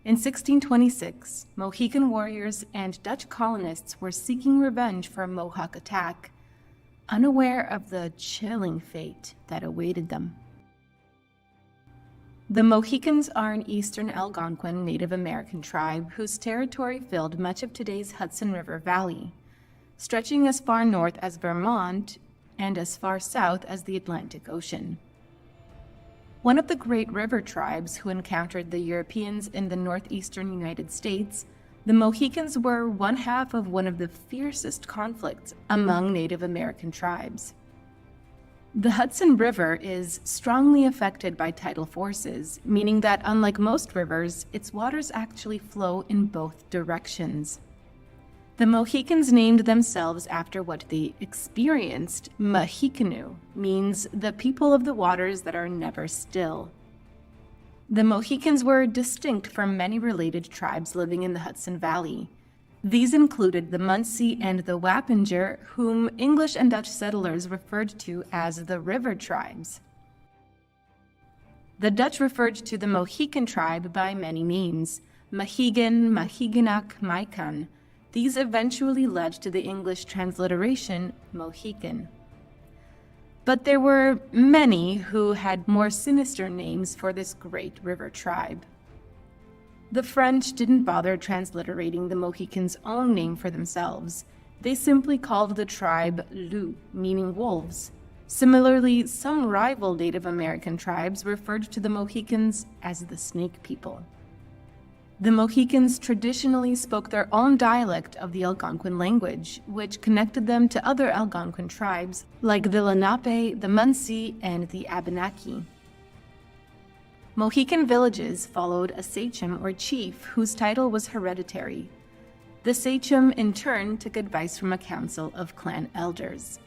In 1626, Mohican warriors and Dutch colonists were seeking revenge for a Mohawk attack, unaware of the chilling fate that awaited them. The Mohicans are an Eastern Algonquin Native American tribe whose territory filled much of today's Hudson River Valley, stretching as far north as Vermont and as far south as the Atlantic Ocean. One of the great river tribes who encountered the Europeans in the northeastern United States, the Mohicans were one half of one of the fiercest conflicts among Native American tribes. The Hudson River is strongly affected by tidal forces, meaning that unlike most rivers, its waters actually flow in both directions. The Mohicans named themselves after what they experienced. Moheakin means the people of the waters that are never still. The Mohicans were distinct from many related tribes living in the Hudson Valley. These included the Munsee and the Wappinger, whom English and Dutch settlers referred to as the river tribes. The Dutch referred to the Mohican tribe by many names: Mohegan, Moheganak, Moheakin. These eventually led to the English transliteration Moheakin. But there were many who had more sinister names for this great river tribe. The French didn't bother transliterating the Mohicans' own name for themselves. They simply called the tribe Loup, meaning wolves. Similarly, some rival Native American tribes referred to the Mohicans as the Snake People. The Mohicans traditionally spoke their own dialect of the Algonquin language, which connected them to other Algonquin tribes like the Lenape, the Munsee, and the Abenaki. Mohican villages followed a sachem or chief whose title was hereditary. The sachem, in turn, took advice from a council of clan elders.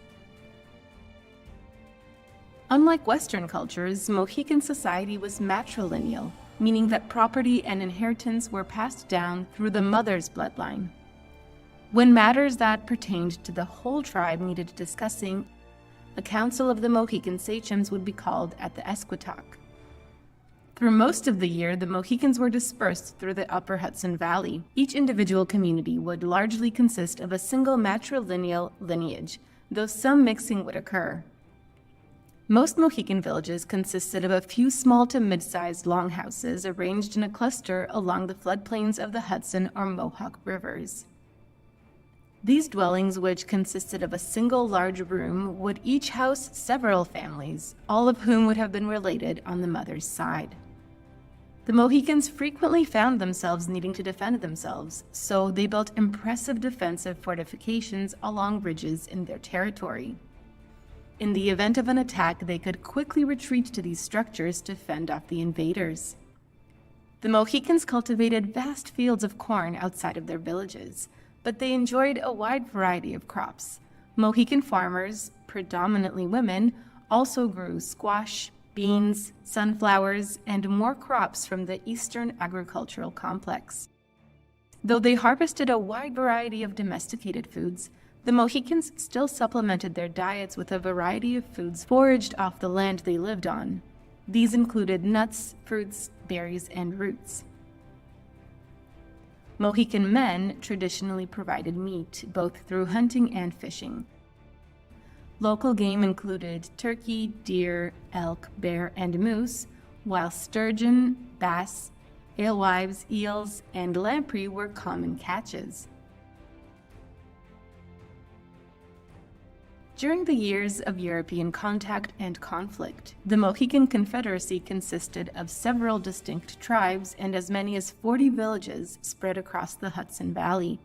Unlike Western cultures, Mohican society was matrilineal, meaning that property and inheritance were passed down through the mother's bloodline. When matters that pertained to the whole tribe needed discussing, a council of the Mohican sachems would be called at the Esquitoc. Through most of the year, the Mohicans were dispersed through the upper Hudson Valley. Each individual community would largely consist of a single matrilineal lineage, though some mixing would occur. Most Mohican villages consisted of a few small to mid-sized longhouses arranged in a cluster along the floodplains of the Hudson or Mohawk rivers. These dwellings, which consisted of a single large room, would each house several families, all of whom would have been related on the mother's side. The Mohicans frequently found themselves needing to defend themselves, so they built impressive defensive fortifications along ridges in their territory. In the event of an attack, they could quickly retreat to these structures to fend off the invaders. The Mohicans cultivated vast fields of corn outside of their villages, but they enjoyed a wide variety of crops. Mohican farmers, predominantly women, also grew squash, beans, sunflowers, and more crops from the Eastern agricultural complex. Though they harvested a wide variety of domesticated foods, the Mohicans still supplemented their diets with a variety of foods foraged off the land they lived on. These included nuts, fruits, berries, and roots. Mohican men traditionally provided meat, both through hunting and fishing. Local game included turkey, deer, elk, bear, and moose, while sturgeon, bass, alewives, eels, and lamprey were common catches. During the years of European contact and conflict, the Mohican Confederacy consisted of several distinct tribes and as many as 40 villages spread across the Hudson Valley.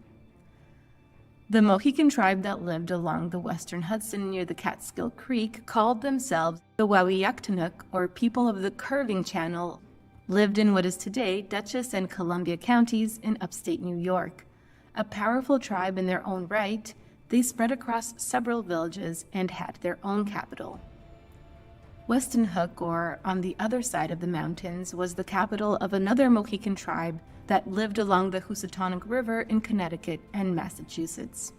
The Mohican tribe that lived along the western Hudson near the Catskill Creek called themselves the Wawiyaktanuk, or people of the Curving Channel, lived in what is today Dutchess and Columbia counties in upstate New York. A powerful tribe in their own right, they spread across several villages and had their own capital. Weston Hook, or on the other side of the mountains, was the capital of another Mohican tribe that lived along the Housatonic River in Connecticut and Massachusetts.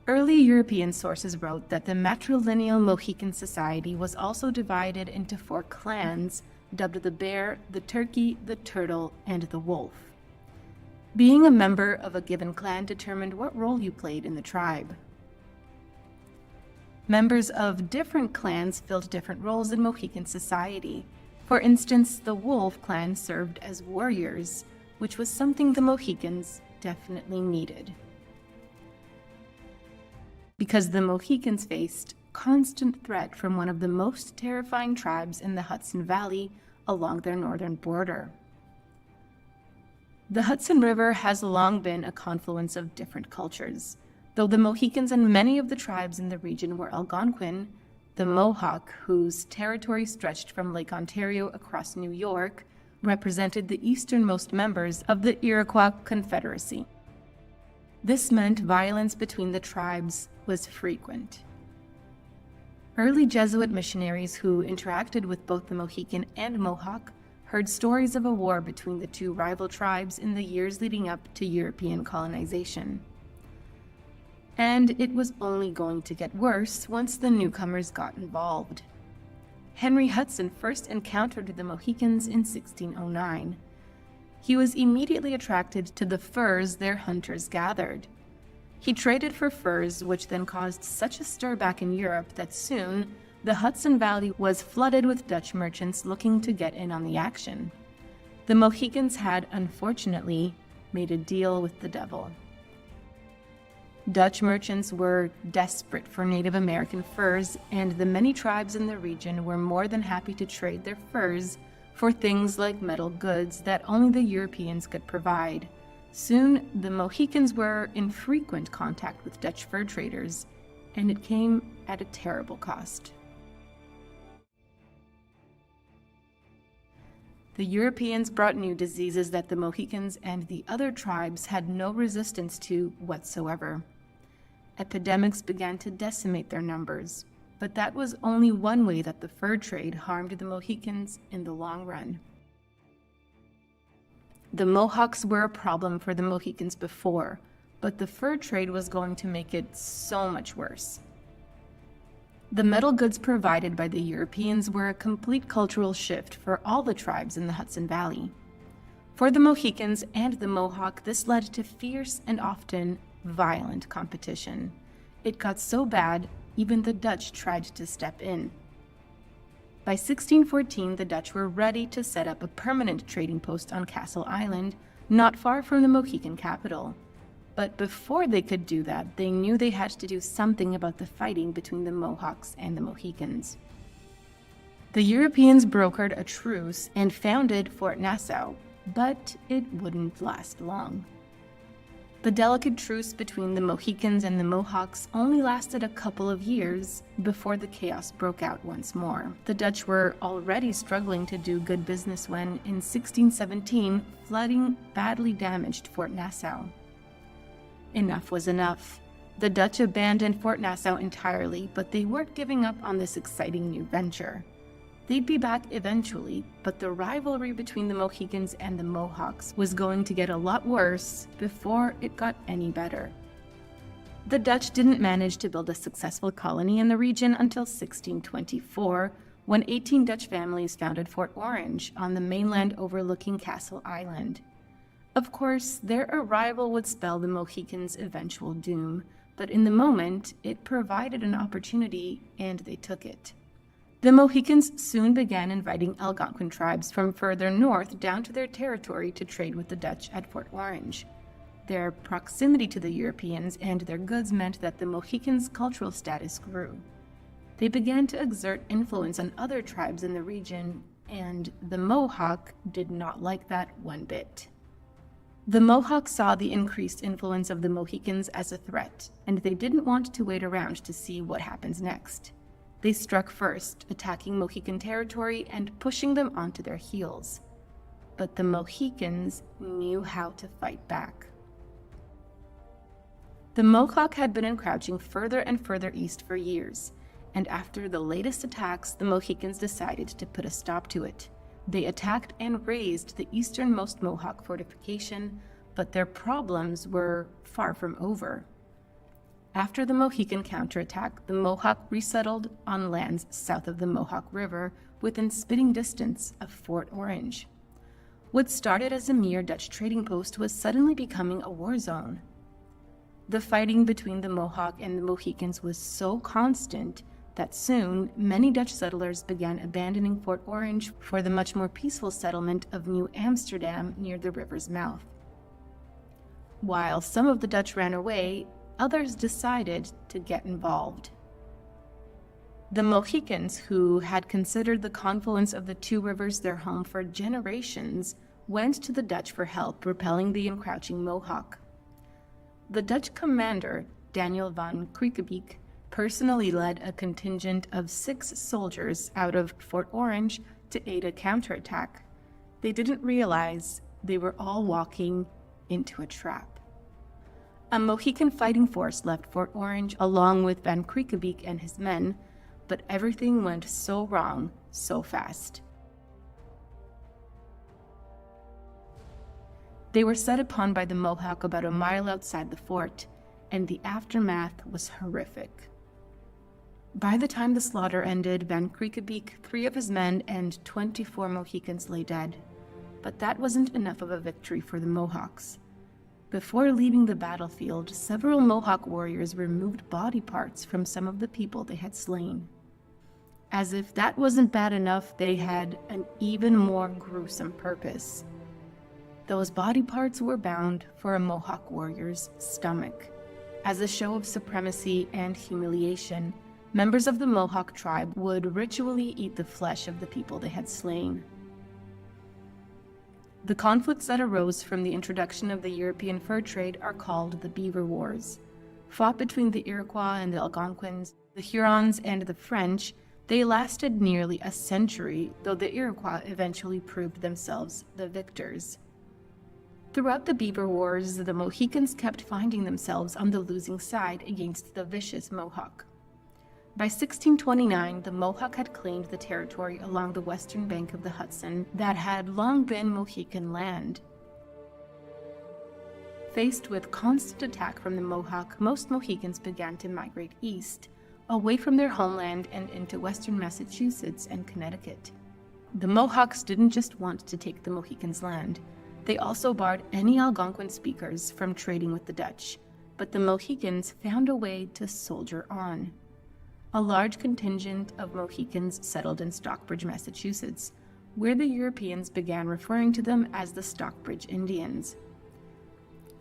Early European sources wrote that the matrilineal Mohican society was also divided into 4 clans, dubbed the bear, the turkey, the turtle, and the wolf. Being a member of a given clan determined what role you played in the tribe. Members of different clans filled different roles in Mohican society. For instance, the Wolf clan served as warriors, which was something the Mohicans definitely needed. Because the Mohicans faced constant threat from one of the most terrifying tribes in the Hudson Valley along their northern border. The Hudson River has long been a confluence of different cultures. Though the Mohicans and many of the tribes in the region were Algonquin, the Mohawk, whose territory stretched from Lake Ontario across New York, represented the easternmost members of the Iroquois Confederacy. This meant violence between the tribes was frequent. Early Jesuit missionaries who interacted with both the Mohican and Mohawk heard stories of a war between the two rival tribes in the years leading up to European colonization. And it was only going to get worse once the newcomers got involved. Henry Hudson first encountered the Mohicans in 1609. He was immediately attracted to the furs their hunters gathered. He traded for furs, which then caused such a stir back in Europe that soon the Hudson Valley was flooded with Dutch merchants looking to get in on the action. The Mohicans had, unfortunately, made a deal with the devil. Dutch merchants were desperate for Native American furs, and the many tribes in the region were more than happy to trade their furs for things like metal goods that only the Europeans could provide. Soon, the Mohicans were in frequent contact with Dutch fur traders, and it came at a terrible cost. The Europeans brought new diseases that the Mohicans and the other tribes had no resistance to whatsoever. Epidemics began to decimate their numbers, but that was only one way that the fur trade harmed the Mohicans in the long run. The Mohawks were a problem for the Mohicans before, but the fur trade was going to make it so much worse. The metal goods provided by the Europeans were a complete cultural shift for all the tribes in the Hudson Valley. For the Mohicans and the Mohawk, this led to fierce and often violent competition. It got so bad, even the Dutch tried to step in. By 1614, the Dutch were ready to set up a permanent trading post on Castle Island, not far from the Mohican capital. But before they could do that, they knew they had to do something about the fighting between the Mohawks and the Mohicans. The Europeans brokered a truce and founded Fort Nassau, but it wouldn't last long. The delicate truce between the Mohicans and the Mohawks only lasted a couple of years before the chaos broke out once more. The Dutch were already struggling to do good business when, in 1617, flooding badly damaged Fort Nassau. Enough was enough. The Dutch abandoned Fort Nassau entirely, but they weren't giving up on this exciting new venture. They'd be back eventually, but the rivalry between the Mohicans and the Mohawks was going to get a lot worse before it got any better. The Dutch didn't manage to build a successful colony in the region until 1624, when 18 Dutch families founded Fort Orange on the mainland overlooking Castle Island. Of course, their arrival would spell the Mohicans' eventual doom, but in the moment, it provided an opportunity, and they took it. The Mohicans soon began inviting Algonquin tribes from further north down to their territory to trade with the Dutch at Fort Orange. Their proximity to the Europeans and their goods meant that the Mohicans' cultural status grew. They began to exert influence on other tribes in the region, and the Mohawk did not like that one bit. The Mohawk saw the increased influence of the Mohicans as a threat, and they didn't want to wait around to see what happens next. They struck first, attacking Mohican territory and pushing them onto their heels. But the Mohicans knew how to fight back. The Mohawk had been encroaching further and further east for years, and after the latest attacks, the Mohicans decided to put a stop to it. They attacked and razed the easternmost Mohawk fortification, but their problems were far from over. After the Mohican counterattack, the Mohawk resettled on lands south of the Mohawk River, within spitting distance of Fort Orange. What started as a mere Dutch trading post was suddenly becoming a war zone. The fighting between the Mohawk and the Mohicans was so constant that soon many Dutch settlers began abandoning Fort Orange for the much more peaceful settlement of New Amsterdam near the river's mouth. While some of the Dutch ran away, others decided to get involved. The Mohicans, who had considered the confluence of the two rivers their home for generations, went to the Dutch for help repelling the encroaching Mohawk. The Dutch commander, Daniel van Kriekebeke, personally led a contingent of 6 soldiers out of Fort Orange to aid a counterattack. They didn't realize they were all walking into a trap. A Mohican fighting force left Fort Orange along with van Kriekebeke and his men, but everything went so wrong so fast. They were set upon by the Mohawk about a mile outside the fort, and the aftermath was horrific. By the time the slaughter ended, van Kriekebeke, 3 of his men, and 24 Mohicans lay dead. But that wasn't enough of a victory for the Mohawks. Before leaving the battlefield, several Mohawk warriors removed body parts from some of the people they had slain. As if that wasn't bad enough, they had an even more gruesome purpose. Those body parts were bound for a Mohawk warrior's stomach. As a show of supremacy and humiliation, members of the Mohawk tribe would ritually eat the flesh of the people they had slain. The conflicts that arose from the introduction of the European fur trade are called the Beaver Wars. Fought between the Iroquois and the Algonquins, the Hurons and the French, they lasted nearly a century, though the Iroquois eventually proved themselves the victors. Throughout the Beaver Wars, the Mohicans kept finding themselves on the losing side against the vicious Mohawk. By 1629, the Mohawk had claimed the territory along the western bank of the Hudson that had long been Mohican land. Faced with constant attack from the Mohawk, most Mohicans began to migrate east, away from their homeland and into western Massachusetts and Connecticut. The Mohawks didn't just want to take the Mohicans' land. They also barred any Algonquin speakers from trading with the Dutch, but the Mohicans found a way to soldier on. A large contingent of Mohicans settled in Stockbridge, Massachusetts, where the Europeans began referring to them as the Stockbridge Indians.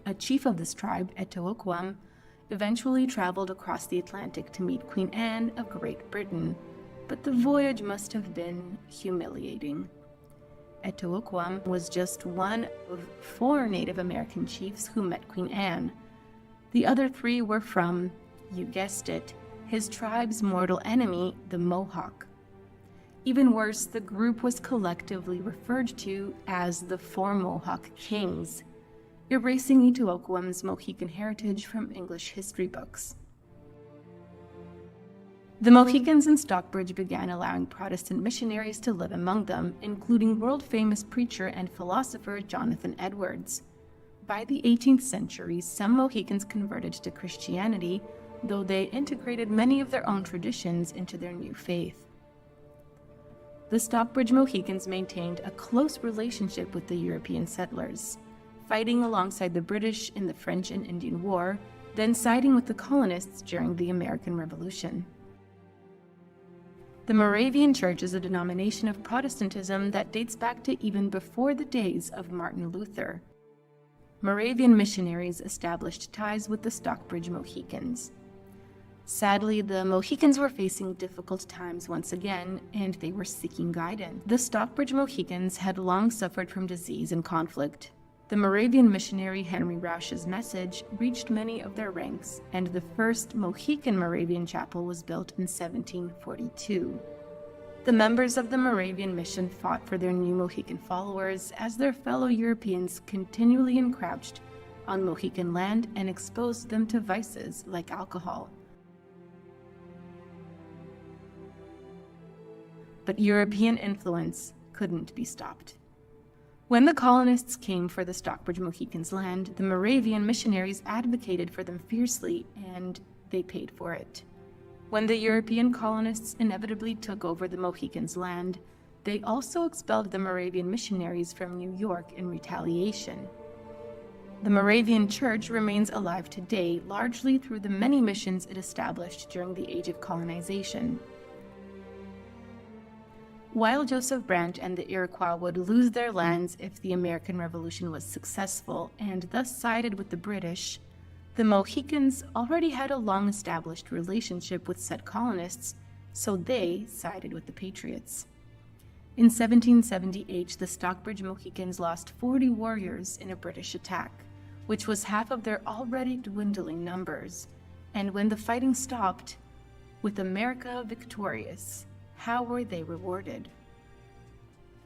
A chief of this tribe, Etowoquam, eventually traveled across the Atlantic to meet Queen Anne of Great Britain, but the voyage must have been humiliating. Etowoquam was just one of 4 Native American chiefs who met Queen Anne. The other 3 were from, you guessed it, his tribe's mortal enemy, the Mohawk. Even worse, the group was collectively referred to as the 4 Mohawk Kings, erasing Etowoquam's Mohican heritage from English history books. The Mohicans in Stockbridge began allowing Protestant missionaries to live among them, including world-famous preacher and philosopher Jonathan Edwards. By the 18th century, some Mohicans converted to Christianity, though they integrated many of their own traditions into their new faith. The Stockbridge Mohicans maintained a close relationship with the European settlers, fighting alongside the British in the French and Indian War, then siding with the colonists during the American Revolution. The Moravian Church is a denomination of Protestantism that dates back to even before the days of Martin Luther. Moravian missionaries established ties with the Stockbridge Mohicans. Sadly, the Mohicans were facing difficult times once again, and they were seeking guidance. The Stockbridge Mohicans had long suffered from disease and conflict. The Moravian missionary Henry Rausch's message reached many of their ranks, and the first Mohican Moravian chapel was built in 1742. The members of the Moravian mission fought for their new Mohican followers as their fellow Europeans continually encroached on Mohican land and exposed them to vices like alcohol. But European influence couldn't be stopped. When the colonists came for the Stockbridge Mohicans' land, the Moravian missionaries advocated for them fiercely, and they paid for it. When the European colonists inevitably took over the Mohicans' land, they also expelled the Moravian missionaries from New York in retaliation. The Moravian Church remains alive today, largely through the many missions it established during the Age of Colonization. While Joseph Brant and the Iroquois would lose their lands if the American Revolution was successful and thus sided with the British, the Mohicans already had a long-established relationship with said colonists, so they sided with the Patriots. In 1778, the Stockbridge Mohicans lost 40 warriors in a British attack, which was half of their already dwindling numbers. And when the fighting stopped, with America victorious, how were they rewarded?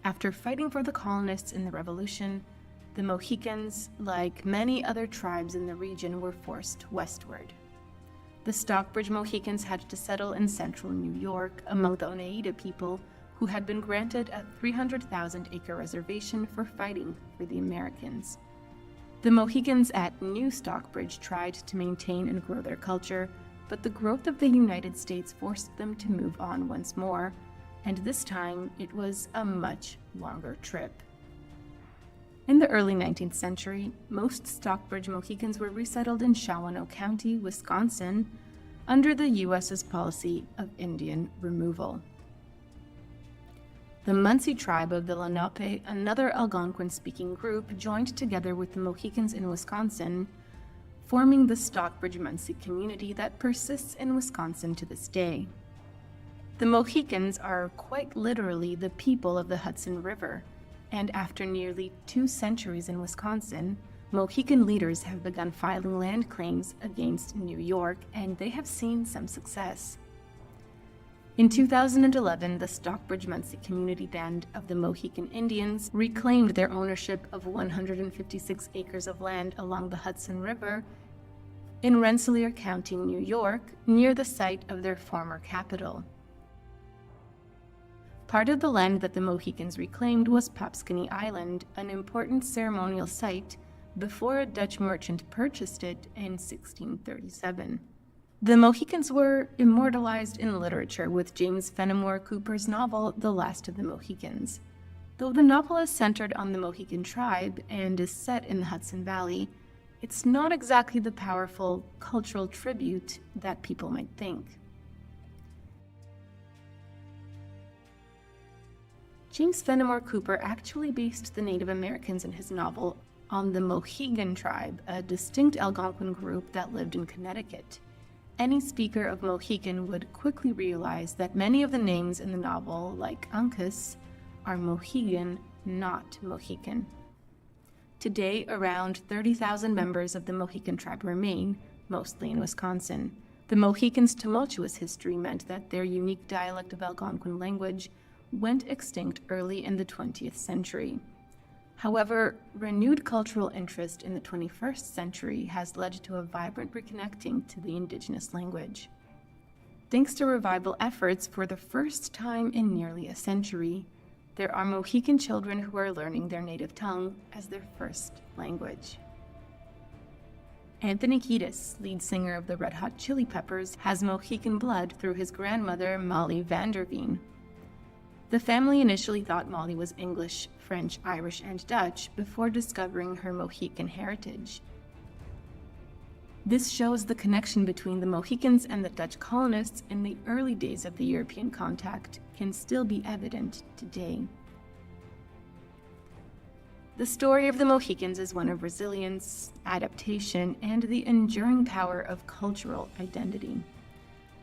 After fighting for the colonists in the Revolution, the Mohicans, like many other tribes in the region, were forced westward. The Stockbridge Mohicans had to settle in central New York among the Oneida people who had been granted a 300,000-acre reservation for fighting for the Americans. The Mohicans at New Stockbridge tried to maintain and grow their culture, but the growth of the United States forced them to move on once more, and this time it was a much longer trip. In the early 19th century, most Stockbridge Mohicans were resettled in Shawanoe County, Wisconsin, under the U.S.'s policy of Indian removal. The Munsee tribe of the Lenape, another Algonquin-speaking group, joined together with the Mohicans in Wisconsin, forming the Stockbridge-Munsee community that persists in Wisconsin to this day. The Mohicans are quite literally the people of the Hudson River, and after nearly 2 centuries in Wisconsin, Mohican leaders have begun filing land claims against New York, and they have seen some success. In 2011, the Stockbridge-Munsee Community Band of the Mohican Indians reclaimed their ownership of 156 acres of land along the Hudson River in Rensselaer County, New York, near the site of their former capital. Part of the land that the Mohicans reclaimed was Papscony Island, an important ceremonial site before a Dutch merchant purchased it in 1637. The Mohicans were immortalized in literature with James Fenimore Cooper's novel, The Last of the Mohicans. Though the novel is centered on the Mohican tribe and is set in the Hudson Valley, it's not exactly the powerful cultural tribute that people might think. James Fenimore Cooper actually based the Native Americans in his novel on the Mohegan tribe, a distinct Algonquin group that lived in Connecticut. Any speaker of Mohican would quickly realize that many of the names in the novel, like Uncas, are Mohegan, not Mohican. Today, around 30,000 members of the Mohican tribe remain, mostly in Wisconsin. The Mohicans' tumultuous history meant that their unique dialect of Algonquin language went extinct early in the 20th century. However, renewed cultural interest in the 21st century has led to a vibrant reconnecting to the indigenous language. Thanks to revival efforts, for the first time in nearly a century, there are Mohican children who are learning their native tongue as their first language. Anthony Kiedis, lead singer of the Red Hot Chili Peppers, has Mohican blood through his grandmother, Molly Vanderveen. The family initially thought Molly was English, French, Irish, and Dutch before discovering her Mohican heritage. This shows the connection between the Mohicans and the Dutch colonists in the early days of the European contact can still be evident today. The story of the Mohicans is one of resilience, adaptation, and the enduring power of cultural identity.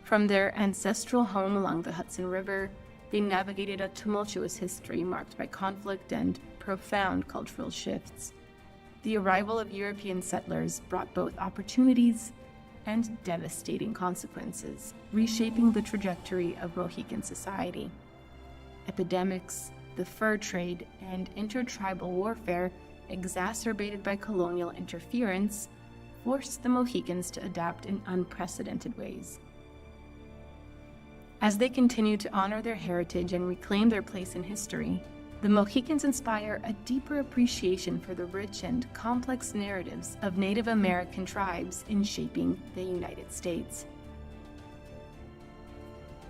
From their ancestral home along the Hudson River, they navigated a tumultuous history marked by conflict and profound cultural shifts. The arrival of European settlers brought both opportunities and devastating consequences, reshaping the trajectory of Mohican society. Epidemics, the fur trade, and intertribal warfare, exacerbated by colonial interference, forced the Mohicans to adapt in unprecedented ways. As they continue to honor their heritage and reclaim their place in history, the Mohicans inspire a deeper appreciation for the rich and complex narratives of Native American tribes in shaping the United States.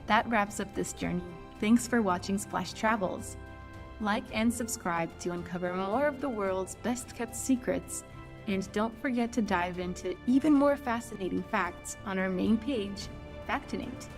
That wraps up this journey. Thanks for watching Splash Travels. Like and subscribe to uncover more of the world's best-kept secrets, and don't forget to dive into even more fascinating facts on our main page, Factinate.